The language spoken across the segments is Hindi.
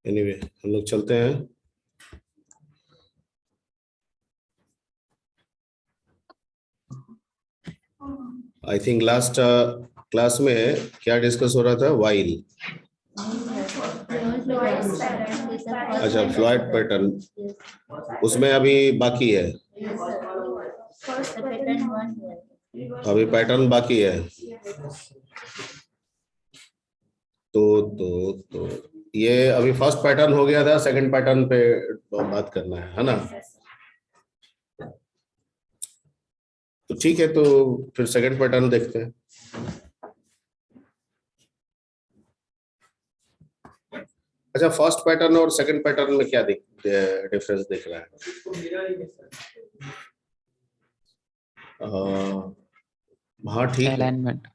एनीवे हम लोग चलते हैं। आई थिंक लास्ट क्लास में क्या डिस्कस हो रहा था? वाइल। अच्छा, फ्लॉयड पैटर्न उसमें अभी बाकी है। अभी पैटर्न बाकी है। तो ये अभी फर्स्ट पैटर्न हो गया था, सेकंड पैटर्न पे बात करना है ना? तो ठीक है, तो फिर सेकंड पैटर्न देखते हैं। अच्छा, फर्स्ट पैटर्न और सेकंड पैटर्न में क्या डिफरेंस दिख रहा है? हाँ ठीक है, अलाइनमेंट।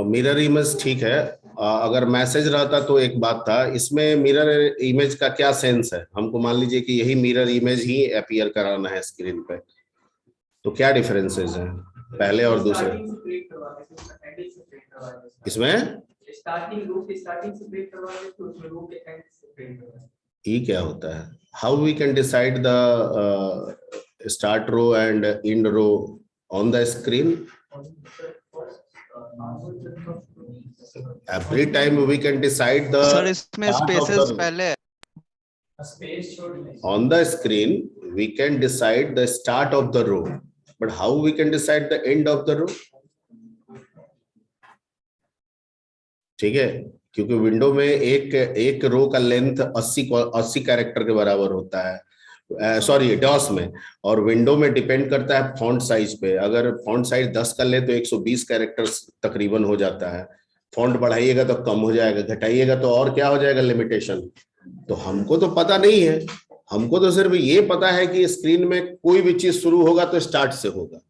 मिरर इमेज ठीक है। अगर मैसेज रहता तो एक बात था, इसमें मिरर इमेज का क्या सेंस है? हमको मान लीजिए कि यही मिरर इमेज ही अपीयर कराना है स्क्रीन पे, तो क्या डिफरेंसेस हैं पहले और दूसरे इसमें? ये क्या होता है? How we can decide the start row and end row on the screen? Every time we can decide the sir इसमें start of स्पेसेस the पहले on the screen. We can decide the start of the row, but how we can decide the end of the row? ठीक है, क्योंकि विंडो में एक रो का लेंथ 80 कैरेक्टर के बराबर होता है, सॉरी डॉस में। और विंडो में डिपेंड करता है फॉन्ट साइज पे। अगर फॉन्ट साइज 10 कर ले तो 120 कैरेक्टर्स तकरीबन हो जाता है। फॉन्ट बढ़ाइएगा तो कम हो जाएगा, घटाइएगा तो और क्या हो जाएगा, लिमिटेशन। तो हमको तो पता नहीं है, हमको तो सिर्फ ये पता है कि स्क्रीन में कोई भी चीज शुरू होगा तो स्टार्ट से होगा,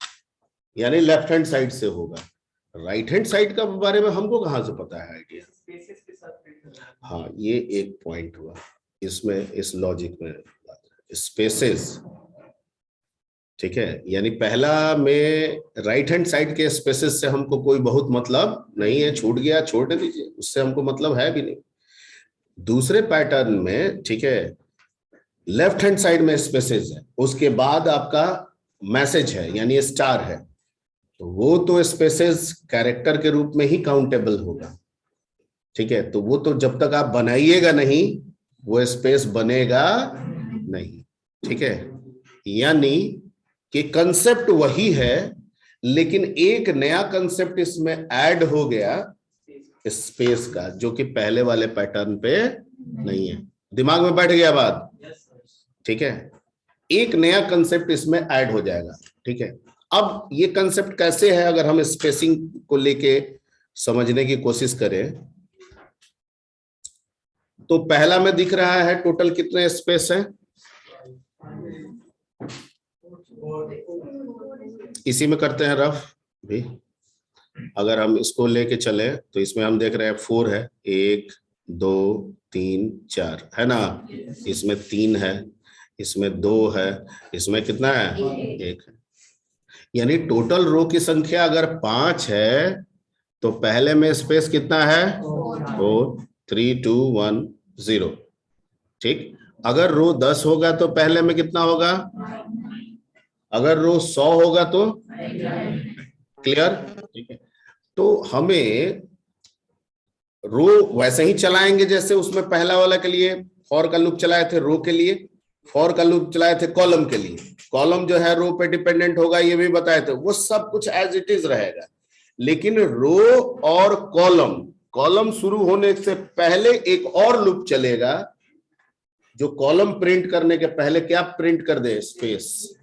यानी लेफ्ट हैंड साइड से होगा। राइट हैंड साइड का बारे में हमको कहां से पता है आइडिया? हाँ, ये एक पॉइंट हुआ इसमें, इस लॉजिक में स्पेसेस। ठीक है, यानी पहला में राइट हैंड साइड के स्पेसेस से हमको कोई बहुत मतलब नहीं है, छूट गया छोड़ दीजिए, उससे हमको मतलब है भी नहीं। दूसरे पैटर्न में ठीक है, लेफ्ट हैंड साइड में स्पेसेस है, उसके बाद आपका मैसेज है यानी स्टार है, तो वो तो स्पेसेस कैरेक्टर के रूप में ही काउंटेबल होगा। ठीक है, तो वो तो जब तक आप बनाइएगा नहीं वो स्पेस बनेगा नहीं। ठीक है, यानी कि कंसेप्ट वही है, लेकिन एक नया कंसेप्ट इसमें ऐड हो गया स्पेस का, जो कि पहले वाले पैटर्न पे नहीं है। दिमाग में बैठ गया बात? ठीक है, एक नया कंसेप्ट इसमें ऐड हो जाएगा। ठीक है, अब ये कंसेप्ट कैसे है अगर हम स्पेसिंग को लेके समझने की कोशिश करें, तो पहला में दिख रहा है टोटल कितने स्पेस हैं? इसी में करते हैं रफ भी। अगर हम इसको लेके चले तो इसमें हम देख रहे हैं 4 है, 1 2 3 4 है ना? इसमें 3 है, इसमें 2 है, इसमें कितना है? 1 है। यानी टोटल रो की संख्या अगर 5 है तो पहले में स्पेस कितना है? 4 3 2 1 0। ठीक, अगर रो 10 होगा तो पहले में कितना होगा? अगर रो 100 होगा तो? क्लियर? ठीक है, तो हमें रो वैसे ही चलाएंगे जैसे उसमें पहला वाला के लिए फॉर का लूप चलाए थे, रो के लिए फॉर का लूप चलाए थे, कॉलम के लिए कॉलम जो है रो पे डिपेंडेंट होगा, ये भी बताए थे। वो सब कुछ एज इट इज रहेगा, लेकिन रो और कॉलम, कॉलम शुरू होने से पहले एक और लूप चलेगा जो कॉलम प्रिंट करने के पहले क्या प्रिंट कर दे? स्पेस।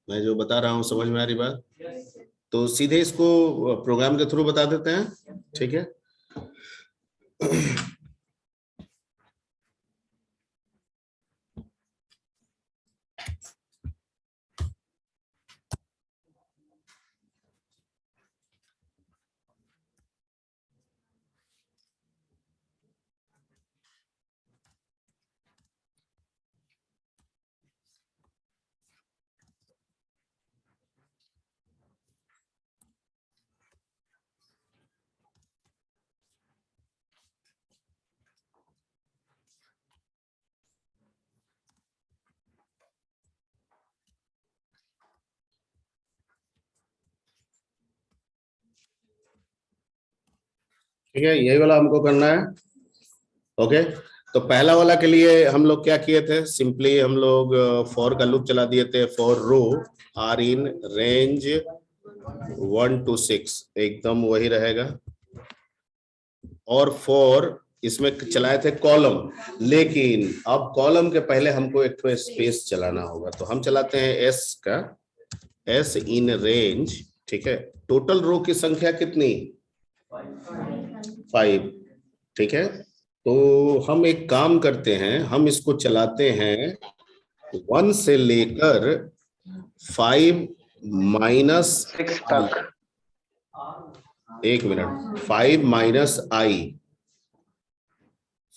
मैं जो बता रहा हूं समझ में आ रही बात? तो सीधे इसको प्रोग्राम के थ्रू बता देते हैं। ठीक है, ठीक है, यही वाला हमको करना है। ओके, तो पहला वाला के लिए हम लोग क्या किए थे, सिंपली हम लोग फॉर का लूप चला दिए थे, for row r in range 1 to 6, एकदम वही रहेगा। और फॉर इसमें चलाए थे कॉलम, लेकिन अब कॉलम के पहले हमको एक तो स्पेस चलाना होगा, तो हम चलाते हैं एस का, एस इन रेंज। ठीक है, टोटल रो की संख्या कितनी, 5। ठीक है, तो हम एक काम करते हैं, हम इसको चलाते हैं 1 से लेकर 5 माइनस 6 तक। 1 minute, 5 minus i,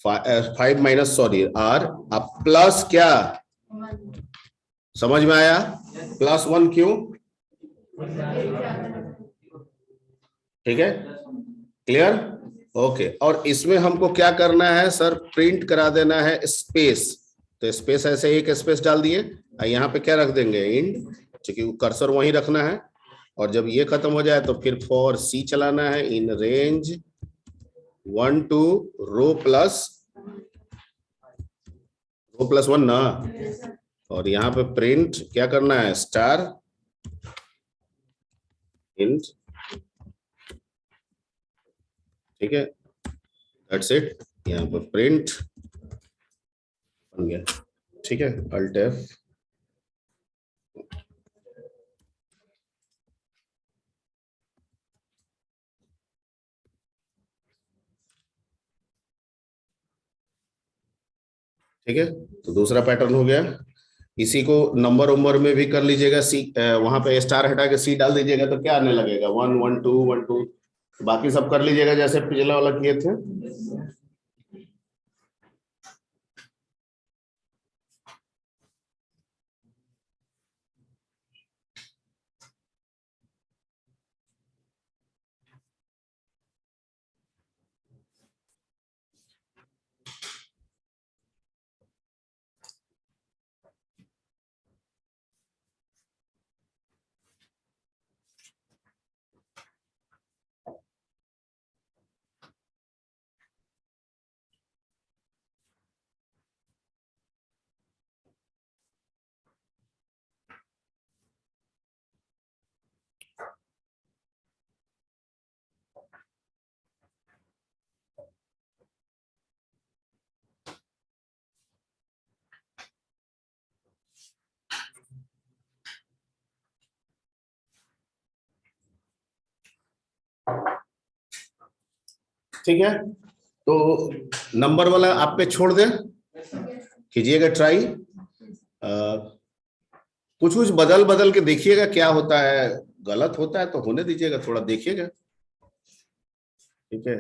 5 minus sorry r, अब प्लस क्या, समझ में आया, +1 क्यों, ठीक है, क्लियर, ओके। और इसमें हमको क्या करना है सर, प्रिंट करा देना है स्पेस, तो स्पेस ऐसे एक स्पेस डाल दिए, यहाँ पे क्या रख देंगे, इंड, क्योंकि कर्सर वहीं रखना है। और जब ये खत्म हो जाए तो फिर फॉर सी चलाना है, in range 1 to row plus 1 ना, और यहाँ पे प्रिंट क्या करना है, स्टार इंट। ठीक है, दैट्स इट, यहाँ पे प्रिंट बन गया। ठीक है, अल्ट एफ, ठीक है, तो दूसरा पैटर्न हो गया। इसी को नंबर उम्बर में भी कर लीजिएगा, सी वहां पे स्टार हटा के सी डाल दीजिएगा, तो क्या आने लगेगा, 1 1 2 1 2, बाकी सब कर लीजिएगा जैसे पिछला वाला किए थे। ठीक है, तो नंबर वाला आप पे छोड़ दे, कीजिएगा ट्राई, कुछ कुछ बदल बदल के देखिएगा क्या होता है, गलत होता है तो होने दीजिएगा, थोड़ा देखिएगा। ठीक है,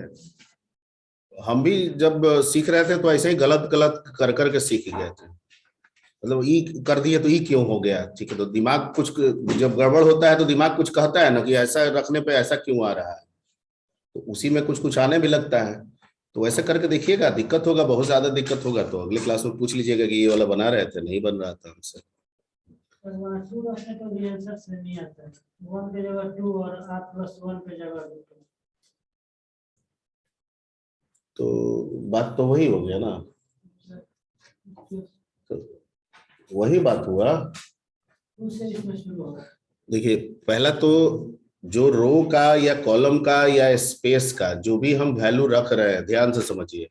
हम भी जब सीख रहे थे तो ऐसे ही गलत गलत कर करके सीख गए थे, मतलब ई कर दिए तो ई क्यों हो गया, ठीक है, तो दिमाग कुछ, जब गड़बड़ होता है तो दिमाग कुछ कहता है ना कि ऐसा रखने पे ऐसा क्यों आ रहा है, तो उसी में कुछ कुछ आने भी लगता है। तो वैसे करके देखिएगा, दिक्कत होगा, बहुत ज्यादा दिक्कत होगा तो अगले क्लास में पूछ लीजिएगा कि ये वाला बना रहे थे, नहीं बन रहा था हमसे। तो भी आंसर से नहीं आता है, 1 की जगह 2 और r+1 की जगह 2, तो बात तो वही हो गया ना, तो वही बात हुआ। उससे इसमें शुरू होगा। देखिए, पहला तो जो रो का या कॉलम का या स्पेस का जो भी हम वैल्यू रख रहे हैं, ध्यान से समझिए,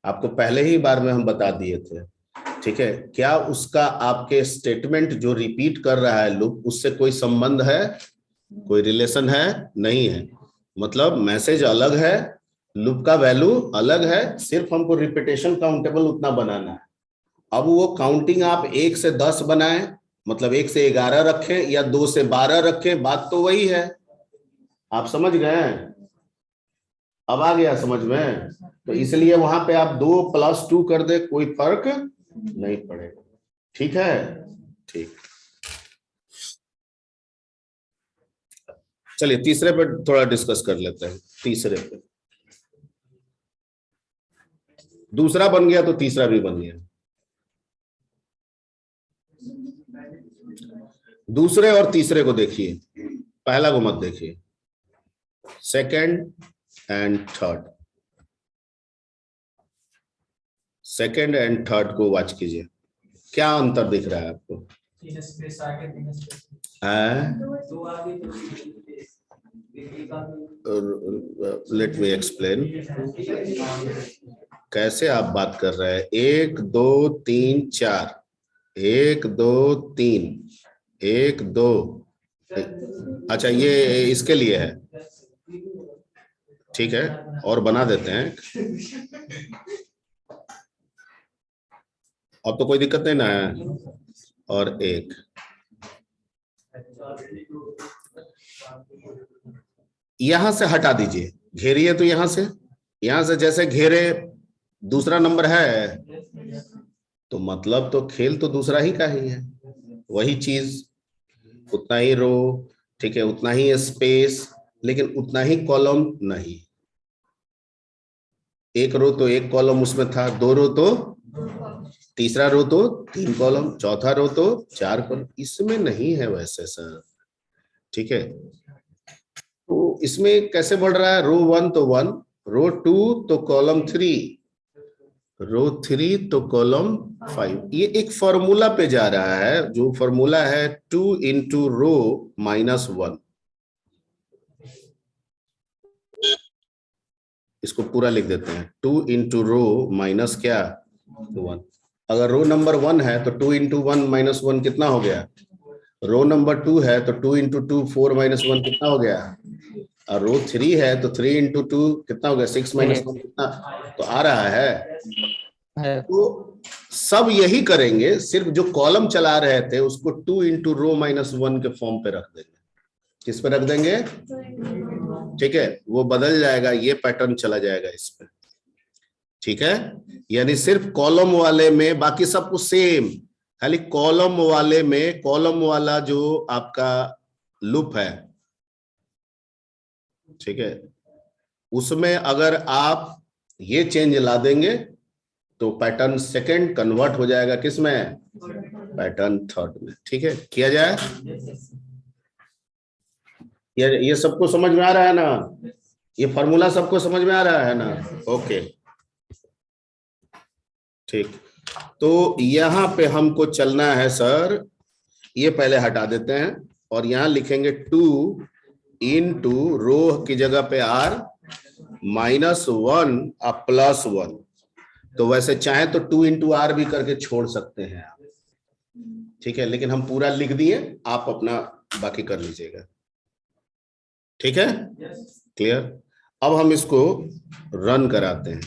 आपको पहले ही बार में हम बता दिए थे। ठीक है, क्या उसका आपके स्टेटमेंट जो रिपीट कर रहा है लूप, उससे कोई संबंध है, कोई रिलेशन है, नहीं है, मतलब मैसेज अलग है, लूप का वैल्यू अलग है, सिर्फ हमको रिपीटेशन काउंटेबल उतना बनाना है। अब वो काउंटिंग आप 1 से 10 बनाएं, मतलब 1 से 11 रखें या 2 से 12 रखें, बात तो वही है, आप समझ गए, अब आ गया समझ में, तो इसलिए वहां पे आप 2 + 2 कर दे, कोई फर्क नहीं पड़ेगा। ठीक है, ठीक, चलिए तीसरे पे थोड़ा डिस्कस कर लेते हैं। तीसरे पे दूसरा बन गया तो तीसरा भी बन गया, दूसरे और तीसरे को देखिए, पहला को मत देखिए, second and third. Second and third को वॉच कीजिए, क्या अंतर दिख रहा है आपको? 3 स्पेस आगे 3 स्पेस है, 2 आगे 2 लेट मी एक्सप्लेन। कैसे आप बात कर रहे हैं? 1 2 3 4, 1 2 3, 1 2। अच्छा, ये इसके लिए है, ठीक है, और बना देते हैं। अब तो कोई दिक्कत नहीं ना है। और 1, यहां से हटा दीजिए, घेरिए तो यहां से जैसे घेरे दूसरा नंबर है, तो मतलब तो खेल तो दूसरा ही का ही है, वही चीज, उतना ही रो, ठीक है, उतना ही स्पेस, लेकिन उतना ही कॉलम नहीं। एक रो तो एक कॉलम उसमें था, 2 रो तो तीसरा रो तो 3 कॉलम, चौथा रो तो 4 कॉलम, इसमें नहीं है वैसे सर, ठीक है। तो इसमें कैसे बढ़ रहा है? रो 1 तो 1, रो 2 तो कॉलम 3, रो 3 तो कॉलम 5। ये एक फॉर्मूला पे जा रहा है, जो फॉर्मूला है 2 इंटू रो माइनस 1। इसको पूरा लिख देते हैं, 2 इंटू रो माइनस क्या, 1। अगर रो नंबर 1 है तो 2 इंटू 1 माइनस 1 कितना हो गया? रो नंबर 2 है तो 2 इंटू 2 4 माइनस 1 कितना हो गया? और रो 3 है तो 3 इंटू 2 कितना हो गया? 6 माइनस 1 कितना? तो आ रहा है। तो सब यही करेंगे, सिर्फ जो कॉलम चला रहे थे उसको 2 इंटू रो माइनस 1 के फॉर्म पे रख देंगे। किस पे रख देंगे? ठीक है, वो बदल जाएगा, ये पैटर्न चला जाएगा इस पे, ठीक है। यानी सिर्फ कॉलम वाले में बाकी सब कुछ सेम, खाली कॉलम वाले में, कॉलम वाला जो आपका लूप है, ठीक है, उसमें अगर आप ये चेंज ला देंगे तो पैटर्न सेकंड कन्वर्ट हो जाएगा किसमें? पैटर्न थर्ड में, ठीक है। किया जाए, ये सबको समझ में आ रहा है ना? ये फॉर्मूला सबको समझ में आ रहा है ना? ओके, ठीक। तो यहां पे हमको चलना है सर, ये पहले हटा देते हैं और यहां लिखेंगे 2 इंटू रो की जगह पे r माइनस 1 और प्लस 1। तो वैसे चाहे तो 2 इंटू आर भी करके छोड़ सकते हैं आप, ठीक है, लेकिन हम पूरा लिख दिए, आप अपना बाकी कर लीजिएगा, ठीक है, क्लियर। अब हम इसको रन कराते हैं,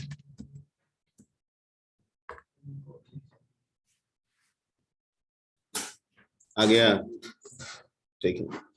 आ गया, ठीक है।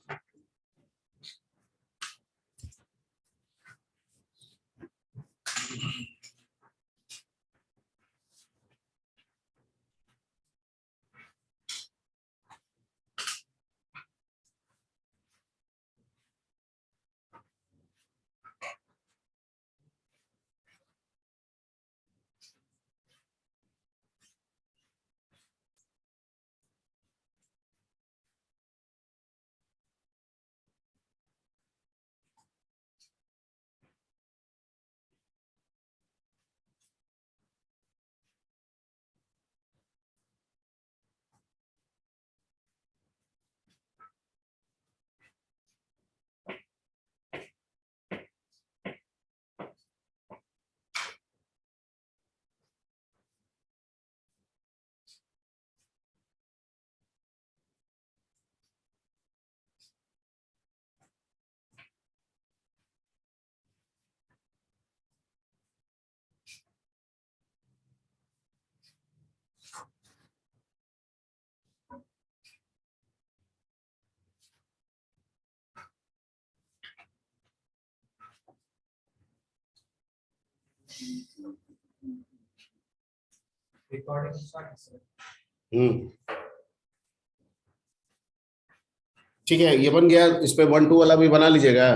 ठीक है, ये बन गया। इस पे 1 2 वाला भी बना लीजिएगा।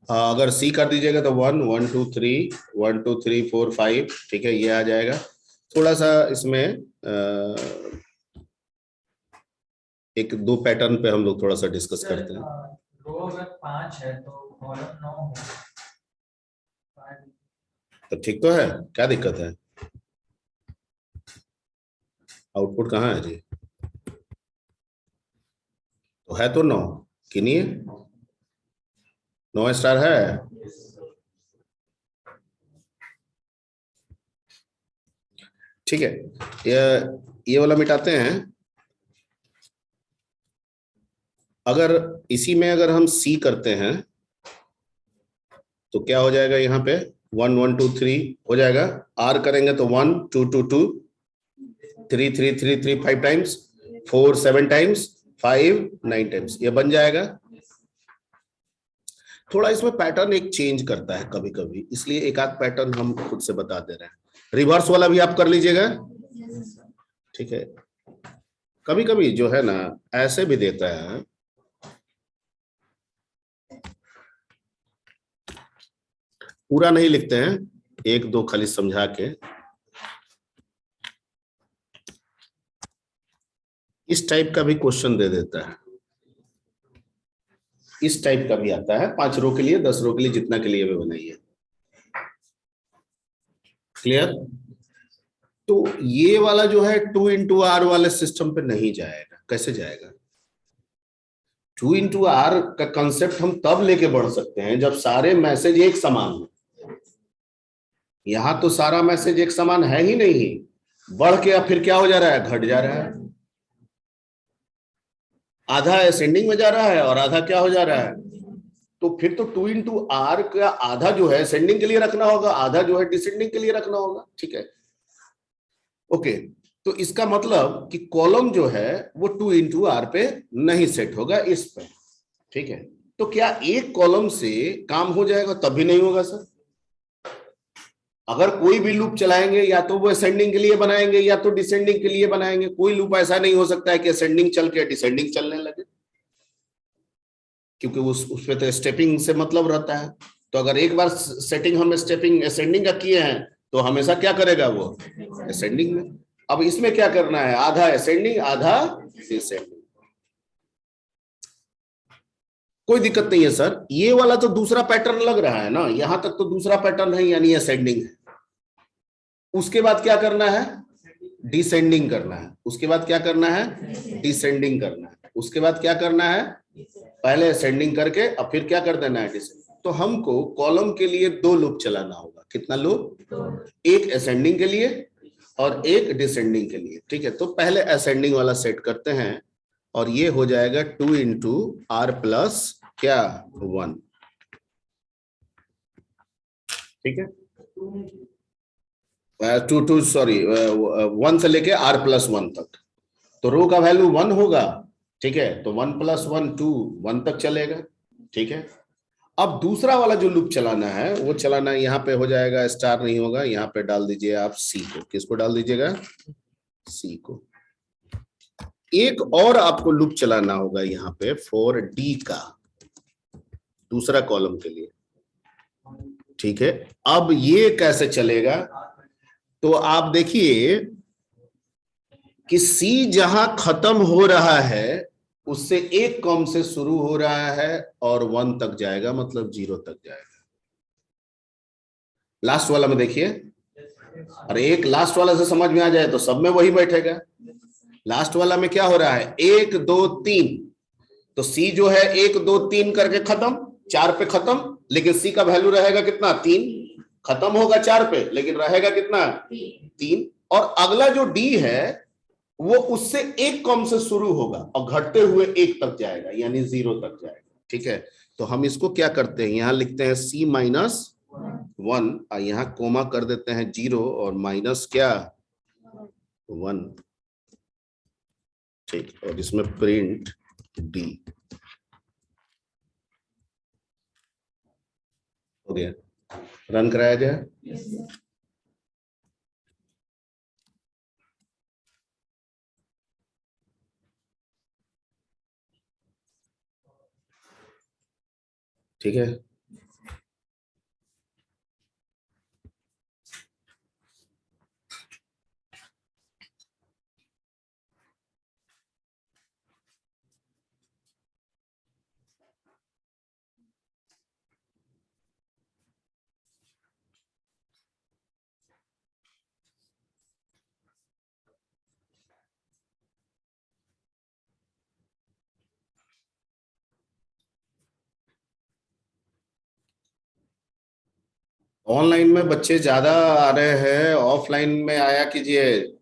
हाँ, अगर सी कर दीजिएगा तो 1 1 2 3 1 2 3 4 5, ठीक है, ये आ जाएगा। थोड़ा सा इसमें एक दो पैटर्न पे हम लोग थोड़ा सा डिस्कस करते हैं। रो अगर 5 है तो कॉलम 9 होगा, तो ठीक तो है, क्या दिक्कत है? आउटपुट कहाँ है जी? तो है तो 9, गिनिए। 9 स्टार है। ठीक है, ये वाला मिटाते हैं। अगर इसी में अगर हम सी करते हैं तो क्या हो जाएगा? यहाँ पे 1 1 2 3 हो जाएगा। आर करेंगे तो 1 2 2 2, 3 3 3 3 5 टाइम्स, 4 7 टाइम्स, 5 9 टाइम्स, ये बन जाएगा। थोड़ा इसमें पैटर्न एक चेंज करता है कभी कभी, इसलिए एक आध पैटर्न हम खुद से बता दे रहे हैं। रिवर्स वाला भी आप कर लीजिएगा, ठीक है। कभी कभी जो है ना ऐसे भी देता है, पूरा नहीं लिखते हैं, एक दो खाली समझा के। इस टाइप का भी क्वेश्चन दे देता है, इस टाइप का भी आता है, 5 रो के लिए 10 रो के लिए, जितना के लिए भी बनाइए। क्लियर? तो ये वाला जो है 2 इंटू आर वाले सिस्टम पे नहीं जाएगा। कैसे जाएगा? 2 इंटू आर का कंसेप्ट हम तब लेके बढ़ सकते हैं जब सारे मैसेज एक समान हो। यहां तो सारा मैसेज एक समान है ही नहीं, बढ़ के अब फिर क्या हो जा रहा है? घट जा रहा है। आधा असेंडिंग में जा रहा है और आधा क्या हो जा रहा है? तो फिर तो 2 इंटू आर का आधा जो है असेंडिंग के लिए रखना होगा, आधा जो है डिसेंडिंग के लिए रखना होगा। ठीक है, ओके। तो इसका मतलब कि कॉलम जो है वो 2 इंटू आर पे नहीं सेट होगा, इस पे। ठीक है, तो क्या एक कॉलम से काम हो जाएगा? तब भी नहीं होगा सर। अगर कोई भी लूप चलाएंगे या तो वो असेंडिंग के लिए बनाएंगे या तो डिसेंडिंग के लिए बनाएंगे। कोई लूप ऐसा नहीं हो सकता है कि असेंडिंग चल के डिसेंडिंग चलने लगे, क्योंकि उस पे तो स्टेपिंग से मतलब रहता है। तो अगर एक बार सेटिंग हम स्टेपिंग असेंडिंग का किए हैं तो हमेशा क्या करेगा? वो असेंडिंग में। अब इसमें क्या करना है? आधा असेंडिंग आधा डिसेंडिंग। कोई दिक्कत नहीं है सर, ये वाला तो दूसरा पैटर्न लग रहा है ना, यहां तक तो दूसरा पैटर्न है, यानी असेंडिंग है। उसके बाद क्या करना है? डिसेंडिंग करना है। उसके बाद क्या करना है? डिसेंडिंग करना है। उसके बाद क्या करना है? पहले असेंडिंग करके अब फिर क्या कर देना है? डिसेंडिंग। तो हमको कॉलम के लिए 2 लूप चलाना होगा। कितना लूप? एक असेंडिंग के लिए और एक डिसेंडिंग के लिए। ठीक है, तो पहले असेंडिंग वाला सेट करते हैं और ये हो जाएगा 2 इंटू आर प्लस क्या? 1। ठीक है, 2 सॉरी 1 से लेके आर प्लस 1 तक। तो रो का वैल्यू 1 होगा। ठीक है, तो 1 प्लस 1 2, 1 तक चलेगा। ठीक है, अब दूसरा वाला जो लूप चलाना है वो चलाना यहाँ पे हो जाएगा, स्टार नहीं होगा, यहाँ पे डाल दीजिए आप सी को। किसको डाल दीजिएगा? सी को। एक और आपको लूप चलाना होगा यहाँ पे फॉर डी का, दूसरा कॉलम के लिए। ठीक है, अब ये कैसे चलेगा? तो आप देखिए कि सी जहां खत्म हो रहा है उससे एक कॉम से शुरू हो रहा है और 1 तक जाएगा, मतलब 0 तक जाएगा। लास्ट वाला में देखिए, अरे एक लास्ट वाला से समझ में आ जाए तो सब में वही बैठेगा। लास्ट वाला में क्या हो रहा है? 1 2 3, तो सी जो है 1 2 3 करके खत्म, 4 पे खत्म, लेकिन सी का वैल्यू रहेगा कितना? 3। खत्म होगा 4 पे लेकिन रहेगा कितना? 3। और अगला जो डी है वो उससे एक कॉम से शुरू होगा और घटते हुए 1 तक जाएगा, यानी 0 तक जाएगा। ठीक है, तो हम इसको क्या करते हैं? यहां लिखते हैं C माइनस 1, और यहां कोमा कर देते हैं 0 और माइनस क्या? 1। ठीक, और इसमें प्रिंट डी हो गया। रन कराया जाए। ठीक है, ऑनलाइन में बच्चे ज्यादा आ रहे हैं, ऑफलाइन में आया कीजिए।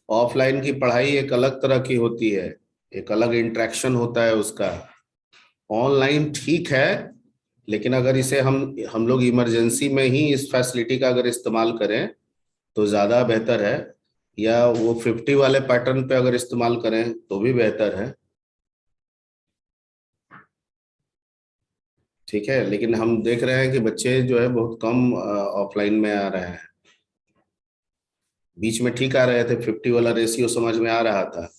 ऑफलाइन की पढ़ाई एक अलग तरह की होती है, एक अलग इंटरेक्शन होता है उसका। ऑनलाइन ठीक है, लेकिन अगर इसे हम लोग इमरजेंसी में ही इस फैसिलिटी का अगर इस्तेमाल करें तो ज्यादा बेहतर है, या वो 50 वाले पैटर्न पे अगर इस्तेमाल करें तो भी बेहतर है। ठीक है, लेकिन हम देख रहे हैं कि बच्चे जो है बहुत कम ऑफलाइन में आ रहे हैं। बीच में ठीक आ रहे थे, 50 वाला रेशियो समझ में आ रहा था।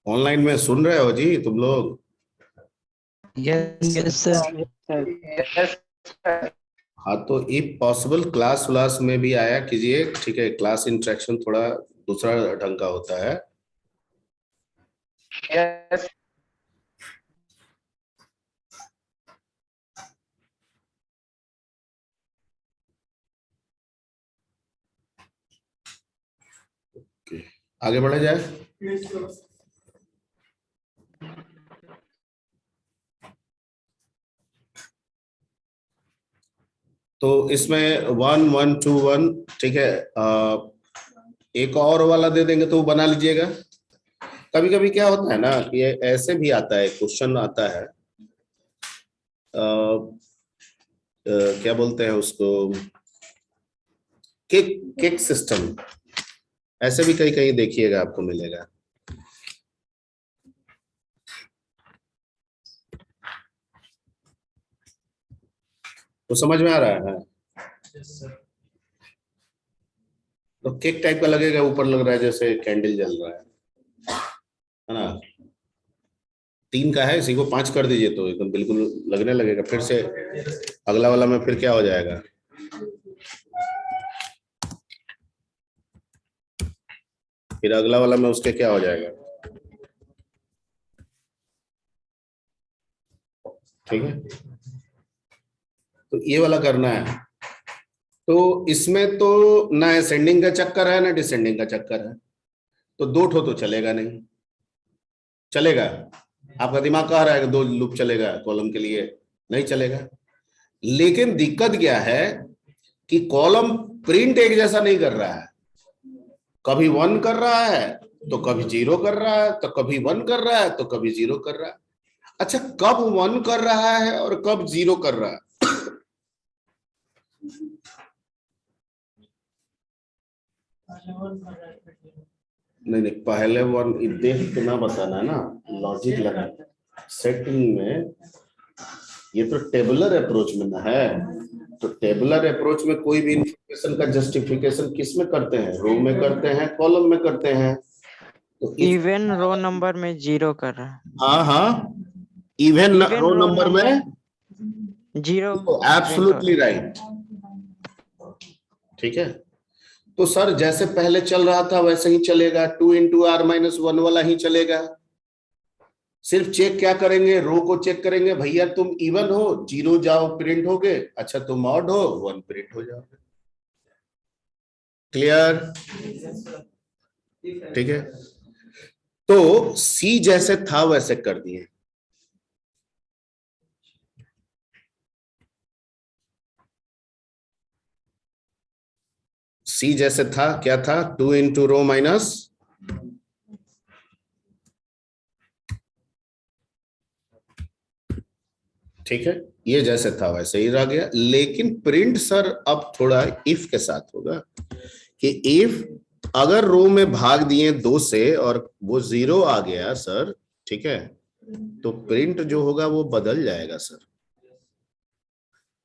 ऑनलाइन में सुन रहे हो जी तुम लोग? Yes sir. Yes sir. हाँ, तो इफ पॉसिबल क्लास व्लास में भी आया कीजिए, ठीक है? क्लास इंटरेक्शन थोड़ा दूसरा ढंग का होता है। यस आगे बढ़ा जाए। तो इसमें 1 1 2 1, ठीक है। एक और वाला दे देंगे तो वो बना लीजिएगा। कभी कभी क्या होता है ना कि ये ऐसे भी आता है, क्वेश्चन आता है, क्या बोलते हैं उसको, किक किक सिस्टम। ऐसे भी कहीं कहीं देखिएगा आपको मिलेगा। तो समझ में आ रहा है? तो केक टाइप का लगेगा, ऊपर लग रहा है जैसे कैंडल जल रहा है ना? 3 का है, इसी को 5 कर दीजिए तो एकदम बिल्कुल लगने लगेगा। फिर से अगला वाला में फिर क्या हो जाएगा? फिर अगला वाला में उसके क्या हो जाएगा? ठीक है, तो ये वाला करना है। तो इसमें तो ना असेंडिंग का चक्कर है ना डिसेंडिंग का चक्कर है, तो 2 ठो तो चलेगा नहीं। चलेगा? आपका दिमाग कह रहा है कि 2 लूप चलेगा कॉलम के लिए, नहीं चलेगा। लेकिन दिक्कत क्या है कि कॉलम प्रिंट एक जैसा नहीं कर रहा है। कभी 1 कर रहा है तो कभी 0 कर रहा है, तो कभी 1 कर रहा है तो कभी 0 कर रहा है। अच्छा, कब 1 कर रहा है और कब 0 कर रहा है? नहीं नहीं, पहले 1 देख के ना बताना ना, लॉजिक लगा। सेटिंग में ये तो टेबुलर अप्रोच में ना है, तो टेबुलर अप्रोच में कोई भी इंफॉर्मेशन का जस्टिफिकेशन किस में करते हैं? रो में करते हैं, कॉलम में करते हैं। तो इवन रो नंबर में 0 कर रहा है। हाँ हाँ, इवन रो नंबर में 0 एब्सोल्युटली राइट। ठीक है, तो सर जैसे पहले चल रहा था वैसे ही चलेगा, 2 × R - 1 वाला ही चलेगा। सिर्फ चेक क्या करेंगे, रो को चेक करेंगे, भैया तुम इवन हो 0 जाओ प्रिंट हो गए, अच्छा तुम ऑड हो 1 प्रिंट हो जाओगे। क्लियर? ठीक है, तो सी जैसे था वैसे कर दिए। सी जैसे था, क्या था? 2 × रो-, ठीक है, ये जैसे था वैसे ही रह गया। लेकिन प्रिंट सर अब थोड़ा इफ के साथ होगा कि इफ अगर रो में भाग दिए 2 से और वो 0 आ गया सर, ठीक है, तो प्रिंट जो होगा वो बदल जाएगा सर,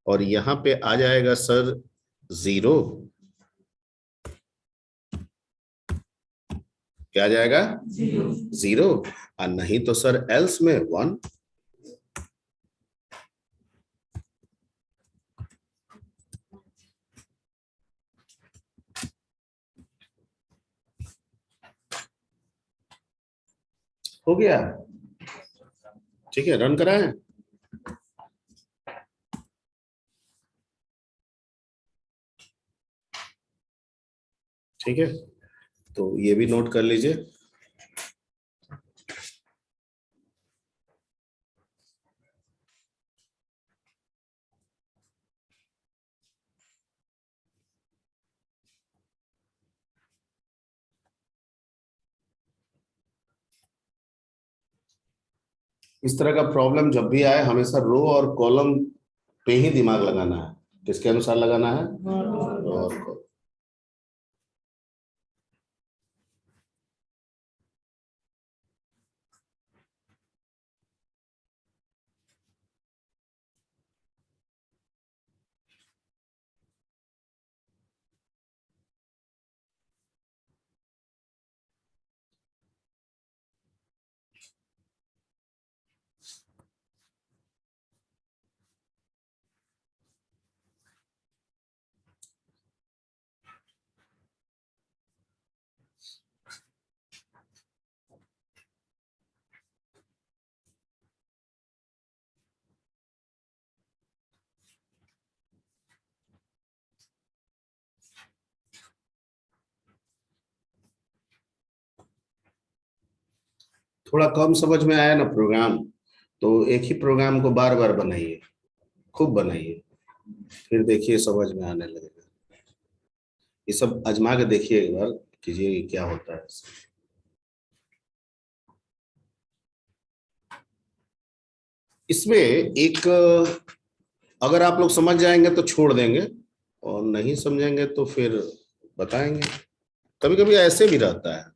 और यहां पे आ जाएगा सर 0। क्या आ जाएगा? 0। और नहीं तो सर एल्स में 1। हो गया, ठीक है, रन कराएं। ठीक है, तो ये भी नोट कर लीजिए। इस तरह का प्रॉब्लम जब भी आए हमेशा रो और कॉलम पे ही दिमाग लगाना है। किसके अनुसार लगाना है? रो और कॉलम। थोड़ा कम समझ में आया ना प्रोग्राम, तो एक ही प्रोग्राम को बार बार बनाइए, खूब बनाइए, फिर देखिए समझ में आने लगेगा। ये सब आजमा के देखिए एक बार, कीजिए कि क्या होता है। इसमें एक, अगर आप लोग समझ जाएंगे तो छोड़ देंगे, और नहीं समझेंगे तो फिर बताएंगे। कभी कभी ऐसे भी रहता है।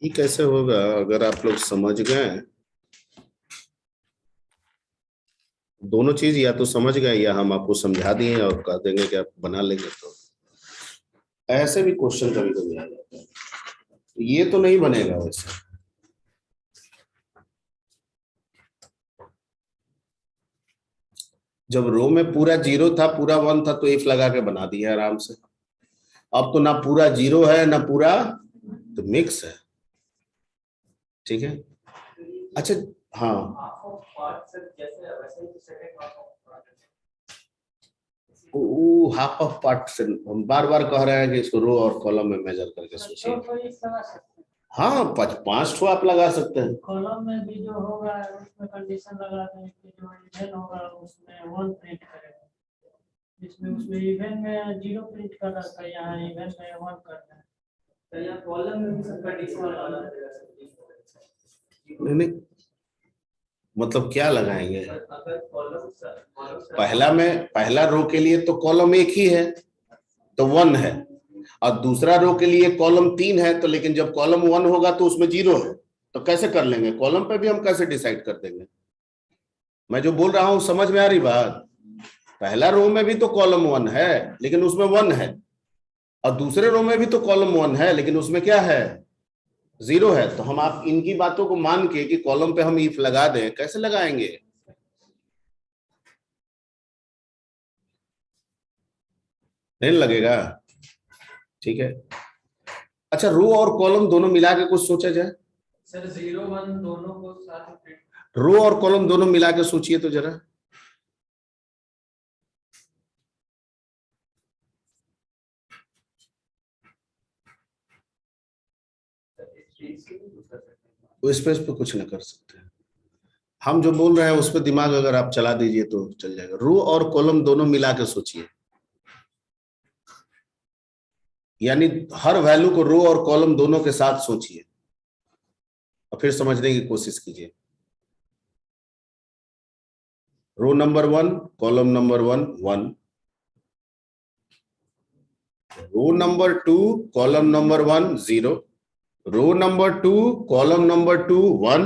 ये कैसे होगा अगर आप लोग समझ गए, दोनों चीज, या तो समझ गए या हम आपको समझा दिए और कह देंगे कि आप बना लेंगे, तो ऐसे भी क्वेश्चन कभी कभी आ जाता है। ये तो नहीं बनेगा वैसे। जब रो में पूरा जीरो था, पूरा वन था, तो इफ लगा के बना दिया आराम से। अब तो ना पूरा जीरो है ना पूरा, तो मिक्स है। ठीक है, अच्छा, हाँ, वो हाफ ऑफ पार्ट से हम बार बार कह रहे हैं कि इसको रो और कॉलम में मेजर करके सोचिए। हाँ, पांच ठो आप लगा सकते हैं। कॉलम में भी जो होगा उसमें कंडीशन लगा दें कि जो इवेन होगा उसमें वन प्रिंट करेगा, जिसमें उसमें इवेन में जीरो प्रिंट कर रहा था, यहाँ इवेन में वन करना है, तो यहाँ कॉलम में भी सब कंडीशन लगा देगा। नहीं नहीं, मतलब क्या लगाएंगे? पहला रो के लिए तो कॉलम एक ही है, तो वन है, और दूसरा रो के लिए कॉलम 3 है, तो लेकिन जब कॉलम 1 होगा तो उसमें जीरो है, तो कैसे कर लेंगे? कॉलम पे भी हम कैसे डिसाइड कर देंगे? मैं जो बोल रहा हूं समझ में आ रही बात? पहला रो में भी तो कॉलम 1 है लेकिन उसमें 1 है, और दूसरे रो में भी तो कॉलम 1 है लेकिन उसमें क्या है? जीरो है। तो हम आप इनकी बातों को मान के कि कॉलम पे हम इफ लगा दें, कैसे लगाएंगे? नहीं लगेगा। ठीक है, अच्छा, रो और कॉलम दोनों मिला के कुछ सोचा जाए। सर 0 1 दोनों को साथ में प्रिंट, रो और कॉलम दोनों मिला के सोचिए तो जरा। वो स्पेस पे कुछ ना कर सकते हैं। हम जो बोल रहे हैं उस पर दिमाग अगर आप चला दीजिए तो चल जाएगा। रो और कॉलम दोनों मिला के सोचिए, यानी हर वैल्यू को रो और कॉलम दोनों के साथ सोचिए और फिर समझने की कोशिश कीजिए। Row number 1, column number 1 1, row number 2, column number 1 0, row number 2, column number 2 1,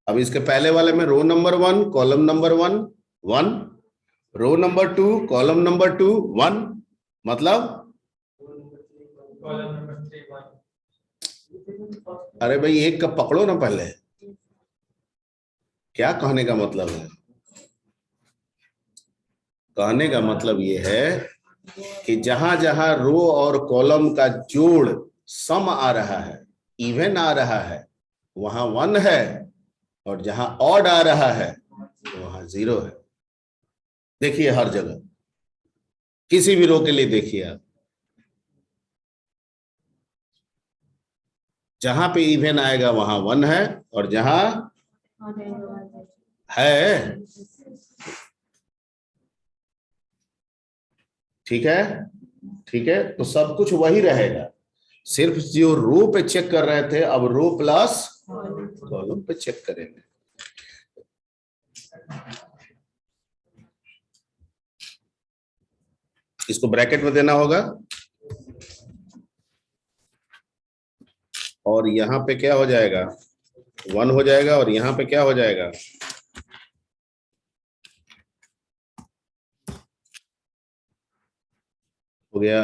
अब इसके पहले वाले में row number 1 column number 1 1, row number 2 column number 2 1, मतलब कॉलम नंबर 3 1। अरे भाई एक का पकड़ो ना पहले, क्या कहने का मतलब है? कहने का मतलब ये है कि जहां जहां रो और कॉलम का जोड़ सम आ रहा है, इवन आ रहा है, वहां 1 है, और जहां ऑड आ रहा है वहां 0 है। देखिए हर जगह किसी भी रो के लिए देखिए आप, जहां पे इवन आएगा वहां 1 है, और जहां है, ठीक है, ठीक है, तो सब कुछ वही रहेगा, सिर्फ जो रो पे चेक कर रहे थे अब रो प्लस कॉलम पे चेक करेंगे। इसको ब्रैकेट में देना होगा, और यहां पे क्या हो जाएगा 1 हो जाएगा, और यहां पे क्या हो जाएगा, हो गया।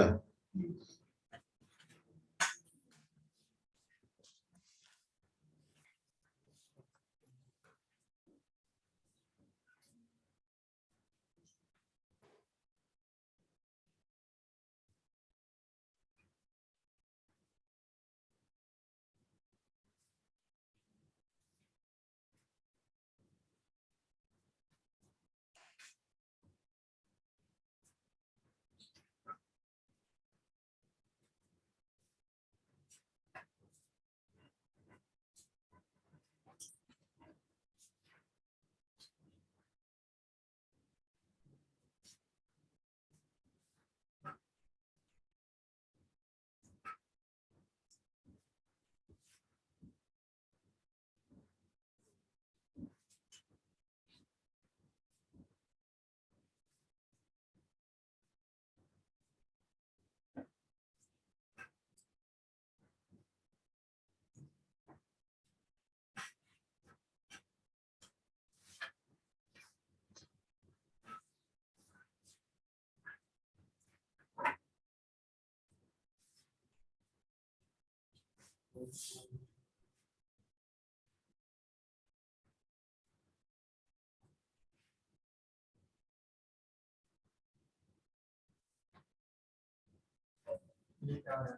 ये क्या है?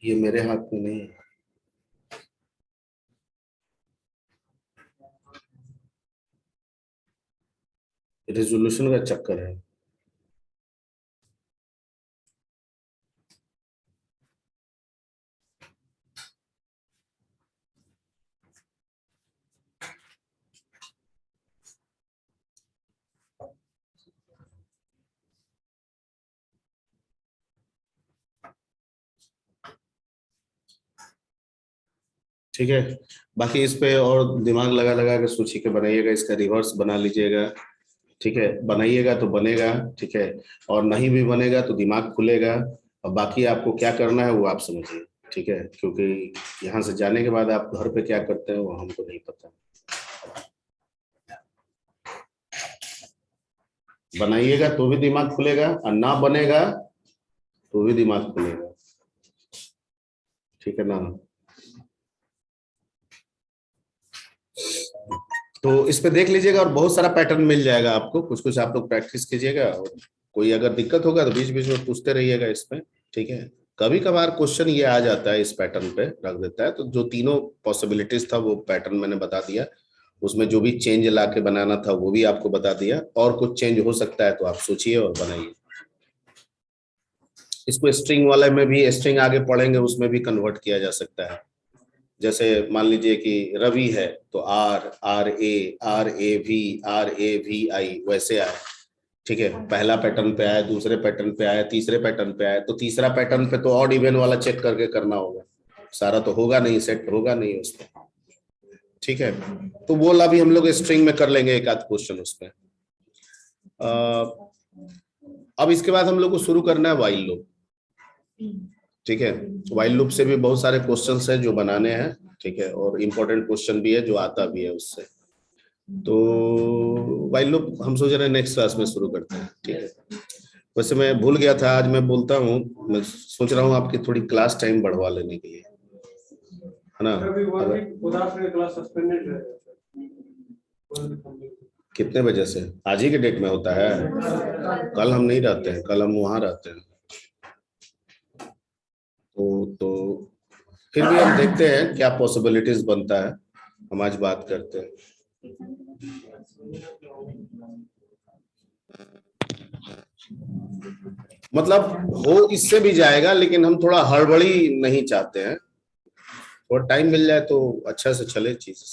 ये मेरे हाथ में नहीं है, रेजोल्यूशन का चक्कर है। ठीक है, बाकी इस पे और दिमाग लगा लगा के सोचिए के बनाइएगा, इसका रिवर्स बना लीजिएगा, ठीक है, बनाइएगा तो बनेगा, ठीक है, और नहीं भी बनेगा तो दिमाग खुलेगा। और बाकी आपको क्या करना है वो आप समझिए, ठीक है, क्योंकि यहाँ से जाने के बाद आप घर पे क्या करते हैं वो हमको नहीं पता। बनाइएगा तो भी दिमाग खुलेगा, और ना बनेगा तो भी दिमाग खुलेगा, ठीक है ना। तो इस पे देख लीजिएगा, और बहुत सारा पैटर्न मिल जाएगा आपको, कुछ कुछ आप लोग प्रैक्टिस कीजिएगा, और कोई अगर दिक्कत होगा तो बीच बीच में पूछते रहिएगा इसमें, ठीक है। कभी कभार क्वेश्चन ये आ जाता है, इस पैटर्न पे रख देता है, तो जो तीनों पॉसिबिलिटीज था वो पैटर्न मैंने बता दिया, उसमें जो भी चेंज ला के बनाना था वो भी आपको बता दिया, और कुछ चेंज हो सकता है तो आप सोचिए और बनाइए। इसको स्ट्रिंग वाले में भी, स्ट्रिंग आगे पढ़ेंगे उसमें भी कन्वर्ट किया जा सकता है। जैसे मान लीजिए कि रवि है तो RAV वैसे आए, ठीक है, पहला पैटर्न पे आया, दूसरे पैटर्न पे आया, तीसरे पैटर्न पे आया, तो तीसरा पैटर्न पे तो ऑड इवन वाला चेक करके करना होगा, सारा तो होगा नहीं, सेट होगा नहीं उसमें, ठीक है। तो वो ला भी हम लोग स्ट्रिंग में कर लेंगे एक आध क्वेश्चन उसमें। अब इसके बाद हम लोग को शुरू करना है वाइल लूप। ठीक है। वाइल लूप से भी बहुत सारे क्वेश्चंस हैं जो बनाने हैं, ठीक है, और इम्पोर्टेंट क्वेश्चन भी है जो आता भी है उससे। तो वाइल लूप हम सोच रहे हैं नेक्स्ट क्लास में शुरू करते हैं, ठीक है। वैसे मैं भूल गया था, आज मैं बोलता हूँ, मैं सोच रहा हूँ आपकी थोड़ी क्लास टाइम बढ़वा लेने के लिए, है ना। क्लास सस्पेंडेड रहेगा। कितने बजे से? आज ही के डेट में होता है? कल हम नहीं रहते हैं, कल हम वहां रहते हैं। तो फिर भी हम देखते हैं क्या पॉसिबिलिटीज बनता है, हम आज बात करते हैं। मतलब हो इससे भी जाएगा, लेकिन हम थोड़ा हड़बड़ी नहीं चाहते हैं, थोड़ा टाइम मिल जाए तो अच्छा से चले चीज।